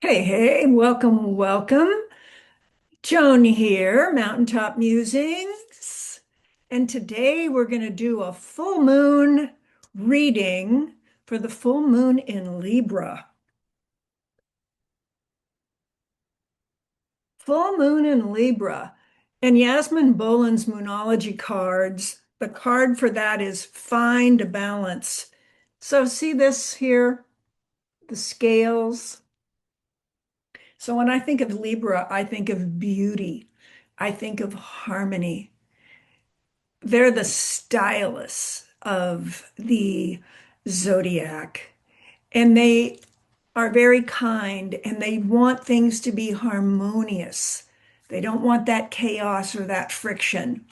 Hey, hey, welcome, welcome. Joan here, Mountaintop Musings. And today we're going to do a full moon reading for the full moon in Libra. Full moon in Libra. And Yasmin Boland's Moonology cards, the card for that is Find a Balance. So see this here, the scales. So when I think of Libra, I think of beauty. I think of harmony. They're the stylists of the zodiac, and they are very kind and they want things to be harmonious. They don't want that chaos or that friction.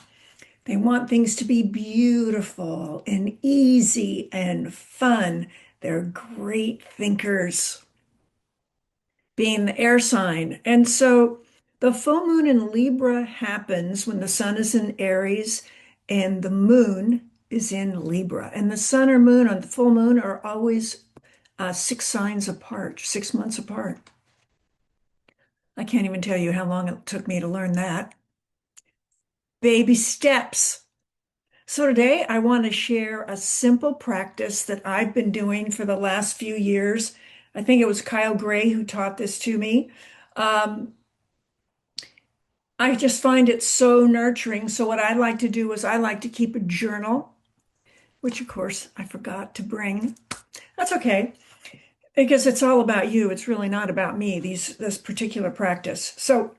They want things to be beautiful and easy and fun. They're great thinkers, being the air sign. And so the full moon in Libra happens when the sun is in Aries and the moon is in Libra. And the sun or moon on the full moon are always 6 signs apart, 6 months apart. I can't even tell you how long it took me to learn that. Baby steps. So today I want to share a simple practice that I've been doing for the last few years. I think it was Kyle Gray who taught this to me. Um, I just find it so nurturing. So what I like to do is I like to keep a journal, which of course I forgot to bring. That's okay, because it's all about you. It's really not about me, this particular practice. So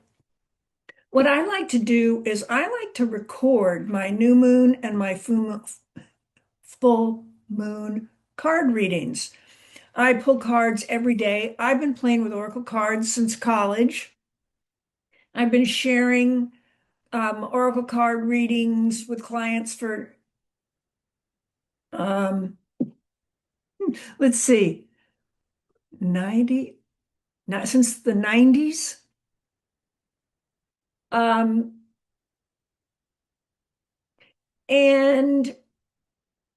what I like to do is I like to record my new moon and my full moon card readings. I pull cards every day. I've been playing with Oracle cards since college. I've been sharing Oracle card readings with clients for Um, let's see, 90, not since the 90s. Um, and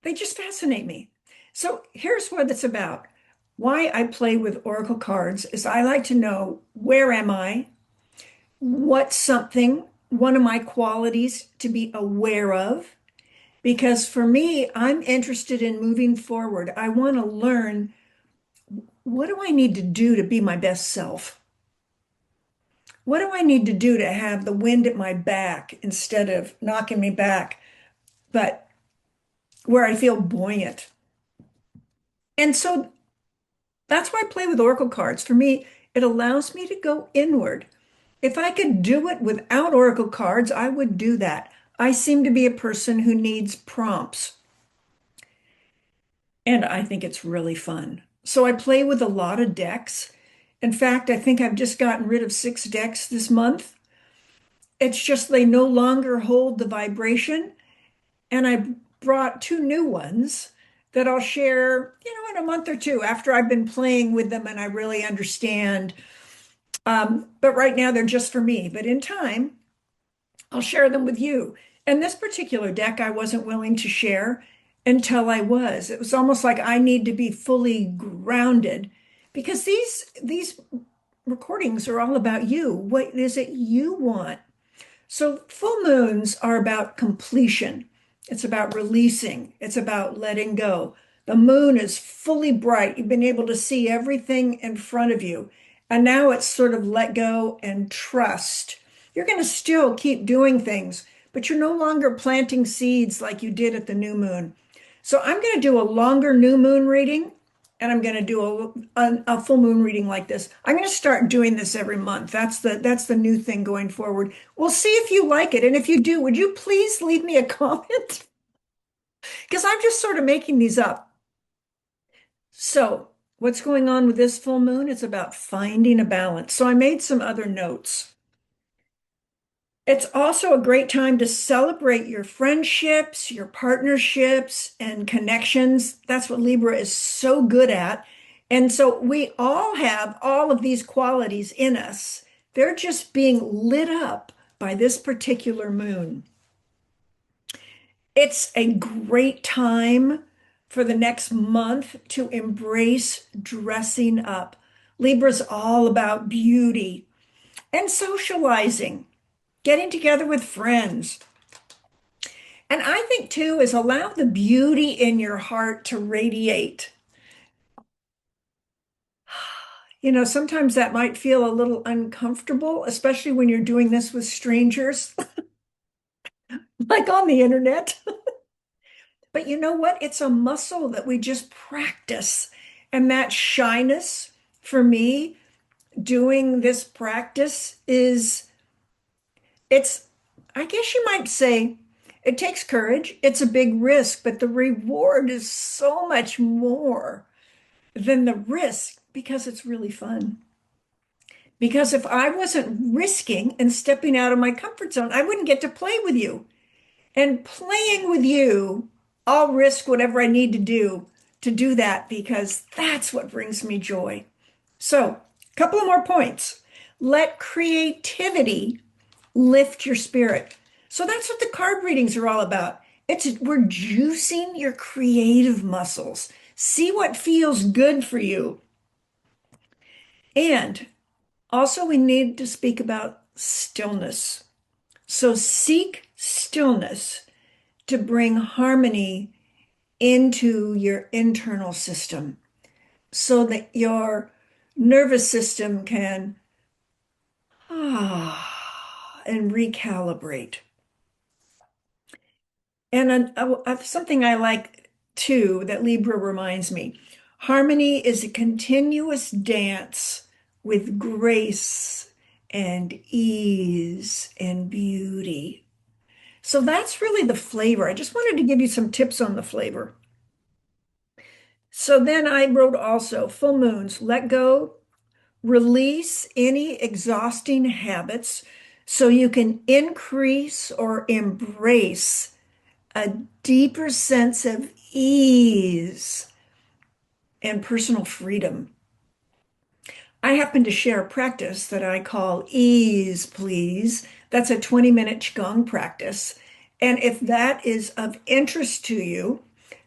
they just fascinate me. So here's what it's about. Why I play with Oracle cards is I like to know where am I? What's something, one of my qualities to be aware of? Because for me, I'm interested in moving forward. I want to learn, what do I need to do to be my best self? What do I need to do to have the wind at my back instead of knocking me back, but where I feel buoyant? And so that's why I play with Oracle cards. For me, it allows me to go inward. If I could do it without Oracle cards, I would do that. I seem to be a person who needs prompts, and I think it's really fun. So I play with a lot of decks. In fact, I think I've just gotten rid of 6 decks this month. It's just they no longer hold the vibration. And I brought 2 new ones that I'll share, in a month or two after I've been playing with them and I really understand. But right now they're just for me. But in time, I'll share them with you. And this particular deck I wasn't willing to share until I was. It was almost like I need to be fully grounded because these recordings are all about you. What is it you want? So full moons are about completion. It's about releasing. It's about letting go. The moon is fully bright. You've been able to see everything in front of you. And now it's sort of let go and trust. You're going to still keep doing things, but you're no longer planting seeds like you did at the new moon. So I'm going to do a longer new moon reading and I'm going to do a full moon reading like this. I'm going to start doing this every month. That's the new thing going forward. We'll see if you like it. And if you do, would you please leave me a comment? Because I'm just sort of making these up. So, what's going on with this full moon? It's about finding a balance. So, I made some other notes. It's also a great time to celebrate your friendships, your partnerships, and connections. That's what Libra is so good at. And so we all have all of these qualities in us. They're just being lit up by this particular moon. It's a great time for the next month to embrace dressing up. Libra's all about beauty and socializing, getting together with friends. And I think too is allow the beauty in your heart to radiate. Sometimes that might feel a little uncomfortable, especially when you're doing this with strangers, like on the internet. But you know what? It's a muscle that we just practice. And that shyness for me doing this practice it's, I guess you might say, it takes courage. It's a big risk, but the reward is so much more than the risk because it's really fun. Because if I wasn't risking and stepping out of my comfort zone, I wouldn't get to play with you. And playing with you, I'll risk whatever I need to do that because that's what brings me joy. So, a couple of more points. Let creativity lift your spirit. So that's what the card readings are all about. We're juicing your creative muscles. See what feels good for you. And also we need to speak about stillness. So seek stillness to bring harmony into your internal system so that your nervous system can and recalibrate. And something I like too that Libra reminds me, harmony is a continuous dance with grace and ease and beauty. So that's really the flavor. I just wanted to give you some tips on the flavor. So then I wrote also full moons, let go, release any exhausting habits so you can increase or embrace a deeper sense of ease and personal freedom. I happen to share a practice that I call Ease Please. That's a 20-minute Qigong practice. And if that is of interest to you,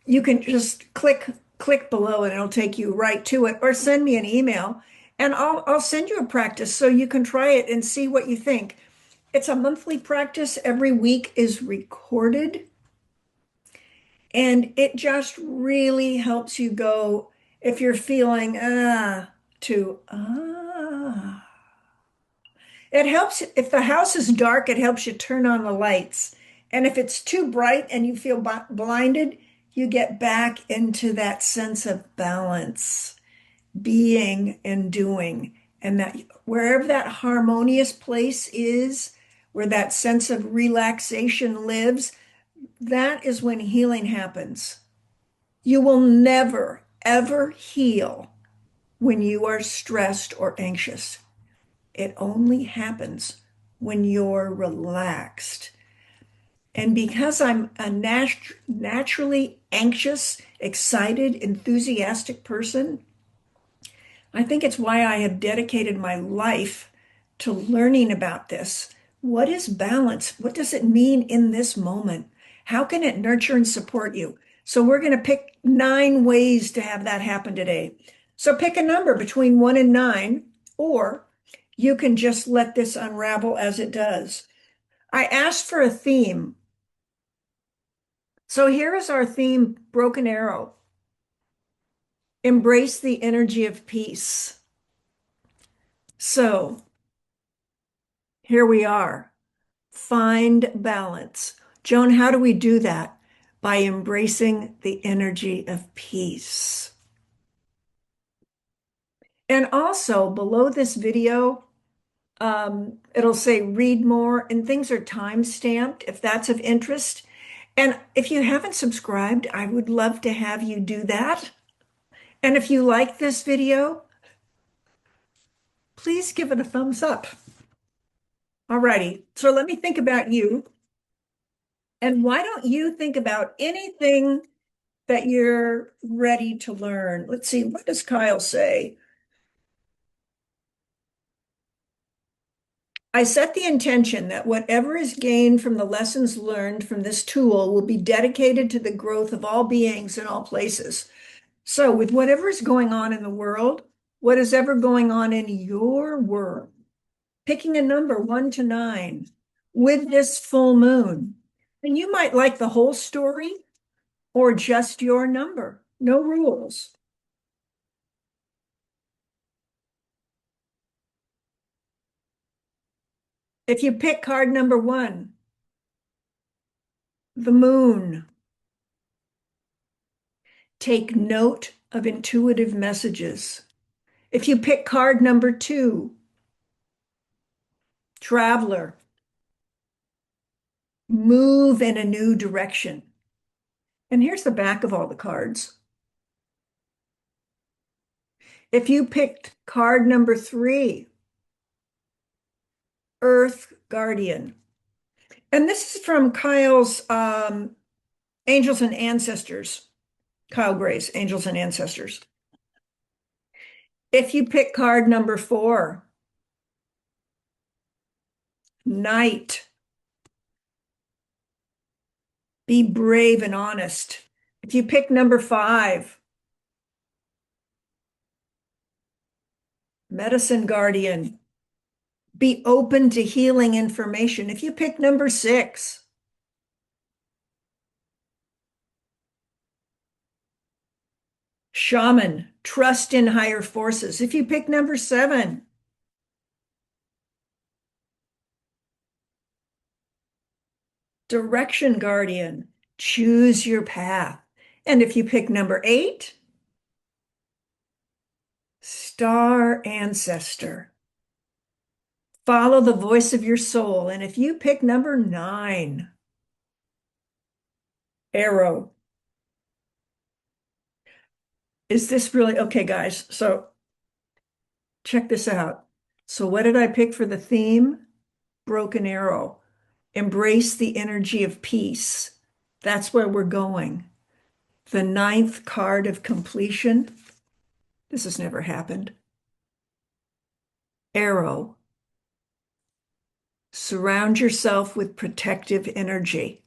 you can just click below and it'll take you right to it, or send me an email and I'll send you a practice so you can try it and see what you think. It's a monthly practice. Every week is recorded. And it just really helps you go, if you're feeling to It helps if the house is dark, it helps you turn on the lights. And if it's too bright and you feel blinded, you get back into that sense of balance, being and doing. And that wherever that harmonious place is, where that sense of relaxation lives, that is when healing happens. You will never, ever heal when you are stressed or anxious. It only happens when you're relaxed. And because I'm a naturally anxious, excited, enthusiastic person, I think it's why I have dedicated my life to learning about this. What is balance? What does it mean in this moment? How can it nurture and support you? So we're going to pick 9 ways to have that happen today. So pick a number between 1 and 9, or you can just let this unravel as it does. I asked for a theme. So here is our theme, Broken Arrow. Embrace the energy of peace. So here we are. Find balance. Joan, how do we do that? By embracing the energy of peace. And also below this video, it'll say read more, and things are time stamped if that's of interest. And if you haven't subscribed, I would love to have you do that. And if you like this video, please give it a thumbs up. All righty, so let me think about you. And why don't you think about anything that you're ready to learn? Let's see, what does Kyle say? I set the intention that whatever is gained from the lessons learned from this tool will be dedicated to the growth of all beings in all places. So, with whatever is going on in the world, what is ever going on in your world. Picking a number 1 to 9 with this full moon. And you might like the whole story or just your number. No rules. If you pick card number 1, the moon, take note of intuitive messages. If you pick card number 2, traveler, move in a new direction. And here's the back of all the cards. If you picked card number 3, Earth Guardian, and this is from Kyle's Angels and Ancestors, Kyle Gray's Angels and Ancestors. If you pick card number 4, Knight, be brave and honest. If you pick number 5, Medicine Guardian, be open to healing information. If you pick number 6, Shaman, trust in higher forces. If you pick number 7, Direction Guardian, choose your path. And if you pick number 8, Star Ancestor, follow the voice of your soul. And if you pick number 9, Arrow, is this really okay, guys? So check this out. So what did I pick for the theme? Broken Arrow. Embrace the energy of peace. That's where we're going. The 9th card of completion. This has never happened. Arrow. Surround yourself with protective energy.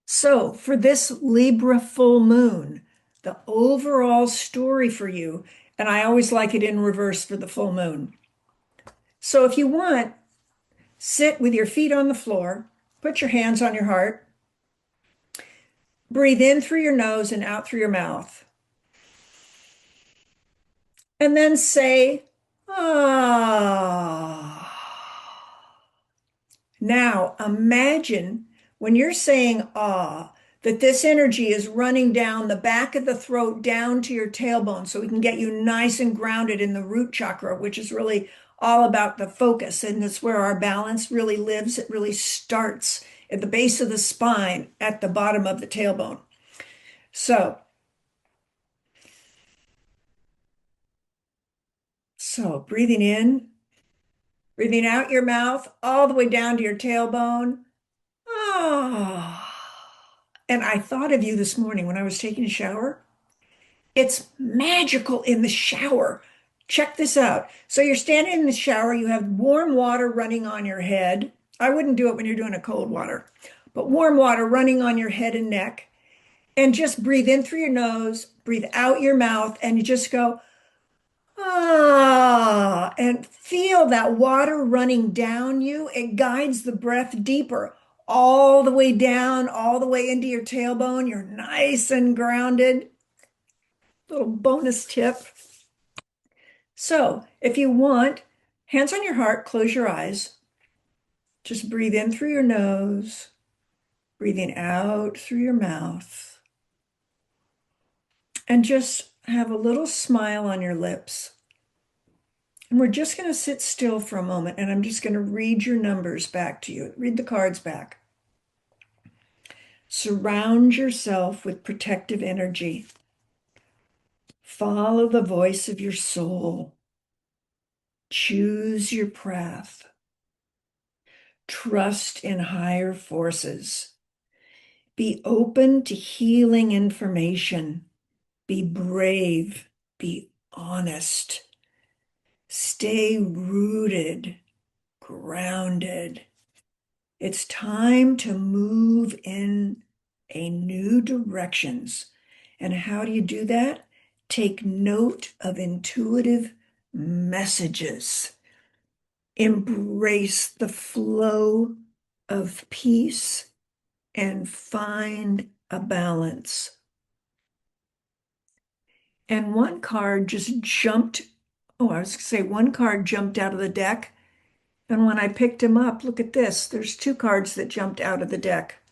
So for this Libra full moon, the overall story for you, and I always like it in reverse for the full moon. So if you want, sit with your feet on the floor, put your hands on your heart, breathe in through your nose and out through your mouth. And then say, ah. Now imagine when you're saying ah, that this energy is running down the back of the throat down to your tailbone so we can get you nice and grounded in the root chakra, which is really all about the focus. And that's where our balance really lives. It really starts at the base of the spine at the bottom of the tailbone. So breathing in, breathing out your mouth all the way down to your tailbone. Ah. And I thought of you this morning when I was taking a shower. It's magical in the shower. Check this out. So you're standing in the shower, you have warm water running on your head. I wouldn't do it when you're doing a cold water, but warm water running on your head and neck. And just breathe in through your nose, breathe out your mouth, and you just go, ah, and feel that water running down you. It guides the breath deeper, all the way down, all the way into your tailbone. You're nice and grounded. Little bonus tip. So if you want, hands on your heart, close your eyes. Just breathe in through your nose, breathing out through your mouth. And just have a little smile on your lips. And we're just going to sit still for a moment, and I'm just going to read your numbers back to you. Read the cards back. Surround yourself with protective energy. Follow the voice of your soul. Choose your path. Trust in higher forces. Be open to healing information. Be brave. Be honest. Stay rooted, grounded. It's time to move in a new directions. And how do you do that? Take note of intuitive messages. Embrace the flow of peace and find a balance. And one card just jumped. Oh, I was going to say one card jumped out of the deck. And when I picked him up, look at this. There's two cards that jumped out of the deck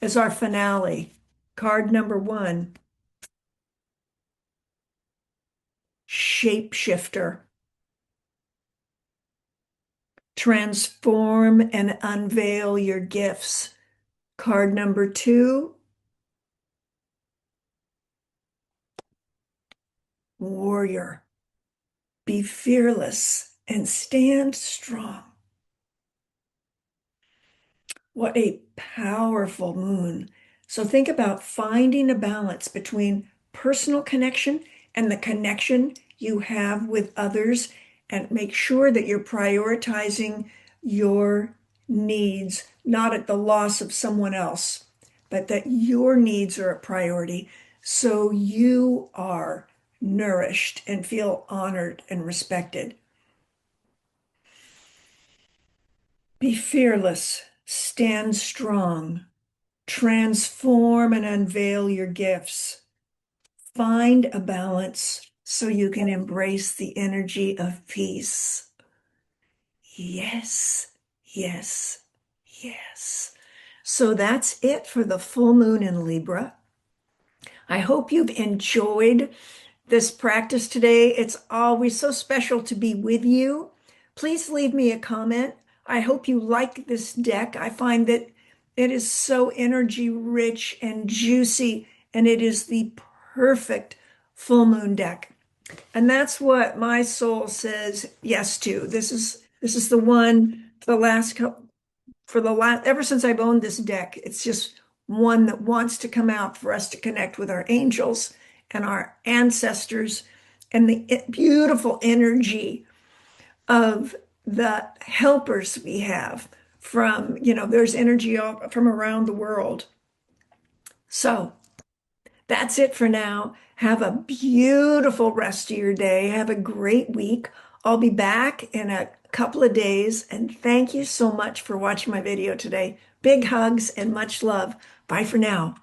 as our finale. Card number one, Shapeshifter. Transform and unveil your gifts. Card number two, Warrior. Be fearless and stand strong. What a powerful moon. So think about finding a balance between personal connection and the connection you have with others, and make sure that you're prioritizing your needs, not at the loss of someone else, but that your needs are a priority so you are nourished and feel honored and respected. Be fearless, stand strong, transform and unveil your gifts. Find a balance so you can embrace the energy of peace. Yes, yes, yes. So that's it for the full moon in Libra. I hope you've enjoyed this practice today. It's always so special to be with you. Please leave me a comment. I hope you like this deck. I find that it is so energy rich and juicy, and it is the perfect full moon deck. And that's what my soul says yes to. This is the one for the last ever since I've owned this deck. It's just one that wants to come out for us to connect with our angels and our ancestors and the beautiful energy of the helpers we have from, there's energy from around the world. So that's it for now. Have a beautiful rest of your day. Have a great week. I'll be back in a couple of days. And thank you so much for watching my video today. Big hugs and much love. Bye for now.